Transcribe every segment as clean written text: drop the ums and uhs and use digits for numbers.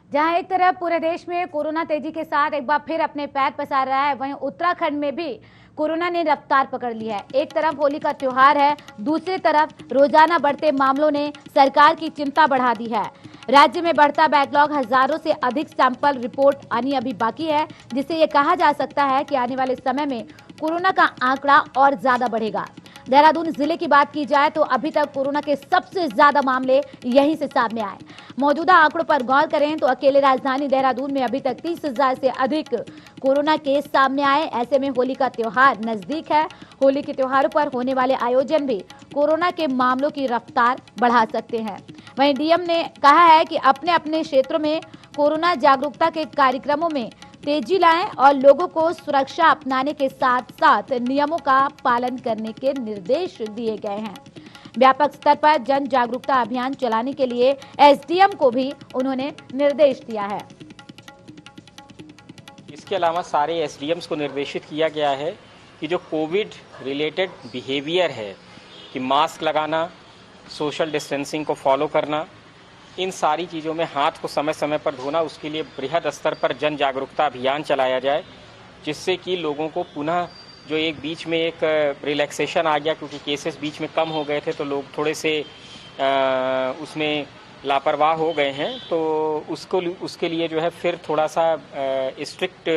जहां एक तरफ पूरे देश में कोरोना तेजी के साथ एक बार फिर अपने पैर पसार रहा है, वहीं उत्तराखंड में भी कोरोना ने रफ्तार पकड़ ली है। एक तरफ होली का त्योहार है, दूसरी तरफ रोजाना बढ़ते मामलों ने सरकार की चिंता बढ़ा दी है। राज्य में बढ़ता बैकलॉग, हजारों से अधिक सैंपल रिपोर्ट आनी अभी बाकी है, जिससे ये कहा जा सकता है कि आने वाले समय में कोरोना का आंकड़ा और ज्यादा बढ़ेगा। देहरादून जिले की बात की जाए तो अभी तक कोरोना के सबसे ज्यादा मामले यहीं से सामने आए। मौजूदा आंकड़ों पर गौर करें तो अकेले राजधानी देहरादून में अभी तक 30,000 से अधिक कोरोना केस सामने आए। ऐसे में होली का त्योहार नजदीक है। होली के त्योहारों पर होने वाले आयोजन भी कोरोना के मामलों की रफ्तार बढ़ा सकते हैं। वहीं डीएम ने कहा है कि अपने अपने क्षेत्रों में कोरोना जागरूकता के कार्यक्रमों में तेजी लाएं और लोगों को सुरक्षा अपनाने के साथ साथ नियमों का पालन करने के निर्देश दिए गए हैं। व्यापक स्तर पर जन जागरूकता अभियान चलाने के लिए एसडीएम को भी उन्होंने निर्देश दिया है। इसके अलावा सारे एसडीएम्स को निर्देशित किया गया है कि जो कोविड रिलेटेड बिहेवियर है कि मास्क लगाना, सोशल डिस्टेंसिंग को फॉलो करना, इन सारी चीज़ों में हाथ को समय समय पर धोना, उसके लिए बृहद स्तर पर जन जागरूकता अभियान चलाया जाए, जिससे कि लोगों को पुनः जो एक बीच में एक रिलैक्सेशन आ गया क्योंकि केसेस बीच में कम हो गए थे तो लोग थोड़े से उसमें लापरवाह हो गए हैं, तो उसके लिए जो है फिर थोड़ा सा स्ट्रिक्ट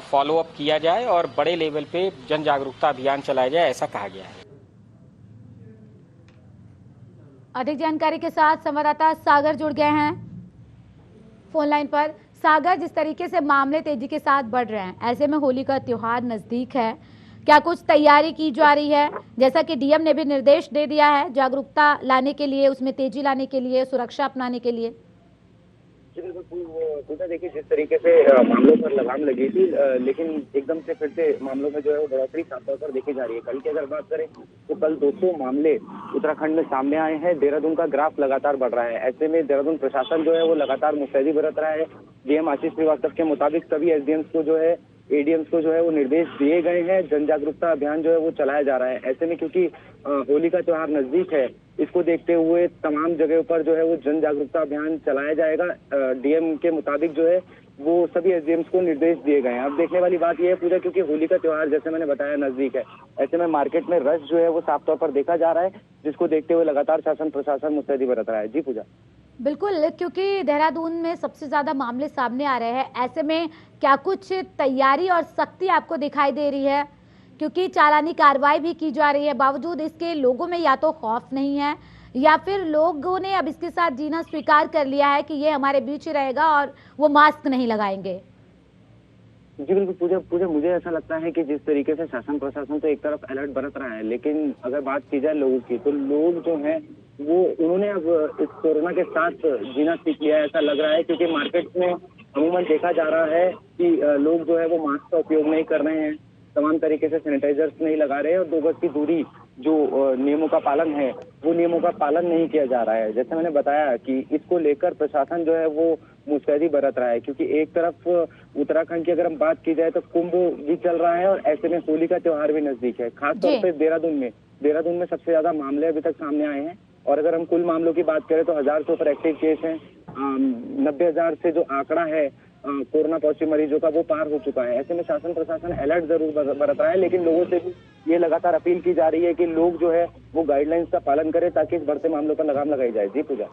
फॉलोअप किया जाए और बड़े लेवल पे जन जागरूकता अभियान चलाया जाए, ऐसा कहा गया है। अधिक जानकारी के साथ संवाददाता सागर जुड़ गए हैं फोन लाइन पर। सागर, जिस तरीके से मामले तेजी के साथ बढ़ रहे हैं, ऐसे में होली का त्योहार नजदीक है, क्या कुछ तैयारी की जा रही है? जैसा कि डीएम ने भी निर्देश दे दिया है जागरूकता लाने के लिए, उसमें तेजी लाने के लिए, सुरक्षा अपनाने के लिए। पूजा, देखिए जिस तरीके से मामलों पर लगाम लगी थी, लेकिन एकदम से फिर से मामलों में जो है वो बढ़ोतरी साफ तौर पर देखी जा रही है। कल की अगर बात करें तो कल 200 मामले उत्तराखंड में सामने आए हैं। देहरादून का ग्राफ लगातार बढ़ रहा है। ऐसे में देहरादून प्रशासन जो है वो लगातार मुस्तैदी बरत रहा है। डीएम आशीष श्रीवास्तव के मुताबिक सभी एसडीएम्स को जो है, एडीएम्स को जो है वो निर्देश दिए गए हैं। जन जागरूकता अभियान जो है वो चलाया जा रहा है। ऐसे में क्योंकि होली का त्योहार नजदीक है, इसको देखते हुए तमाम जगहों पर जो है वो जन जागरूकता अभियान चलाया जाएगा। डीएम के मुताबिक जो है वो सभी एसडीएम्स को निर्देश दिए गए हैं। अब देखने वाली बात यह है पूजा, क्योंकि होली का त्योहार जैसे मैंने बताया नजदीक है, ऐसे में मार्केट में रश जो है वो साफ तौर पर देखा जा रहा है, जिसको देखते हुए लगातार शासन प्रशासन मुस्तैदी बरत रहा है। जी पूजा। बिल्कुल, क्योंकि देहरादून में सबसे ज्यादा मामले सामने आ रहे हैं, ऐसे में क्या कुछ तैयारी और सख्ती आपको दिखाई दे रही है? क्योंकि चालानी कार्रवाई भी की जा रही है, बावजूद इसके लोगों में या तो खौफ नहीं है या फिर लोगों ने अब इसके साथ जीना स्वीकार कर लिया है कि ये हमारे बीच ही रहेगा और वो मास्क नहीं लगाएंगे। जी बिल्कुल पूजा, मुझे ऐसा लगता है कि जिस तरीके से शासन प्रशासन तो एक तरफ अलर्ट बरत रहा है, लेकिन अगर बात की जाए लोगों की, तो लोग जो हैं वो उन्होंने अब इस कोरोना के साथ जीना सीख लिया है, ऐसा लग रहा है। क्योंकि मार्केट में अमूमन देखा जा रहा है कि लोग जो है वो मास्क का उपयोग नहीं कर रहे हैं, तमाम तरीके से सैनिटाइजर्स नहीं लगा रहे हैं और 2 गज की दूरी जो नियमों का पालन है वो नियमों का पालन नहीं किया जा रहा है। जैसे मैंने बताया कि इसको लेकर प्रशासन जो है वो मुस्तैदी बरत रहा है, क्योंकि एक तरफ उत्तराखंड की अगर हम बात की जाए तो कुंभ भी चल रहा है और ऐसे में होली का त्योहार भी नजदीक है। खासतौर पर देहरादून में सबसे ज्यादा मामले अभी तक सामने आए हैं और अगर हम कुल मामलों की बात करें तो 1000 से ऊपर एक्टिव केस हैं। 90,000 से जो आंकड़ा है कोरोना पॉजिटिव मरीजों का वो पार हो चुका है। ऐसे में शासन प्रशासन अलर्ट जरूर बरत रहा है, लेकिन लोगों से भी ये लगातार अपील की जा रही है कि लोग जो है वो गाइडलाइंस का पालन करें ताकि इस बढ़ते मामलों पर लगाम लगाई जाए। जी पूजा,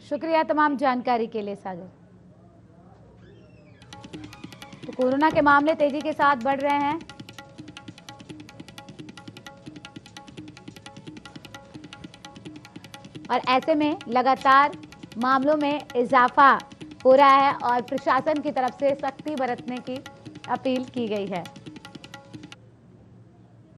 शुक्रिया तमाम जानकारी के लिए सागर। तो कोरोना के मामले तेजी के साथ बढ़ रहे हैं, और ऐसे में लगातार मामलों में इजाफा हो रहा है और प्रशासन की तरफ से सख्ती बरतने की अपील की गई है।